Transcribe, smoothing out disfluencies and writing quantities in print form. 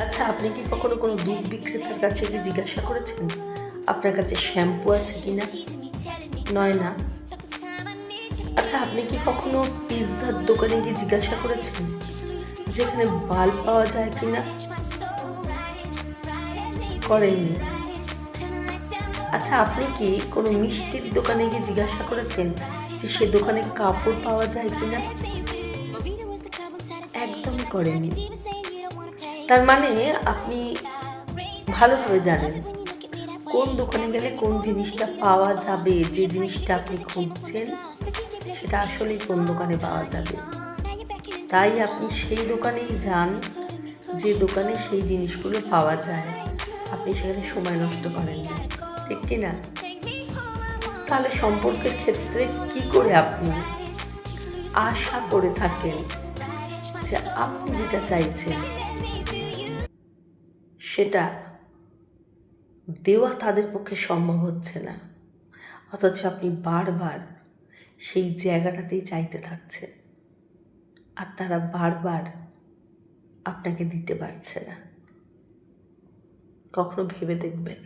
আচ্ছা, আপনি কি কখনো কোনো দুধ বিক্রেতার কাছে গিয়ে জিজ্ঞাসা করেছেন আপনার কাছে শ্যাম্পু আছে কিনা? নয় না? আচ্ছা, আপনি কি কখনো পিৎজার দোকানে গিয়ে জিজ্ঞাসা করেছেন যেখানে বাল্ব পাওয়া যায় কিনা? করেননি? আচ্ছা, আপনি কি কোনো মিষ্টির দোকানে গিয়ে জিজ্ঞাসা করেছেন যে সে দোকানে কাপড় পাওয়া যায় কিনা? একদমই করেননি। তার মানে আপনি ভালোভাবে জানেন কোন দোকানে গেলে কোন জিনিসটা পাওয়া যাবে, যে জিনিসটা আপনি খুঁজছেন সেটা আসলেই কোন দোকানে পাওয়া যাবে। তাই আপনি সেই দোকানেই যান যে দোকানে সেই জিনিসগুলো পাওয়া যায়। আপনি সেখানে সময় নষ্ট করেন না, ঠিক কি না? তাহলে সম্পর্কের ক্ষেত্রে কি করে আপনি আশা করে থাকেন যে আপনি যেটা চাইছেন সেটা দেওয়া তাদের পক্ষে সম্ভব হচ্ছে না, অথচ আপনি বারবার সেই জায়গাটাতেই চাইতে থাকছেন আর তারা বারবার আপনাকে দিতে পারছে না। কখনো ভেবে দেখবেন।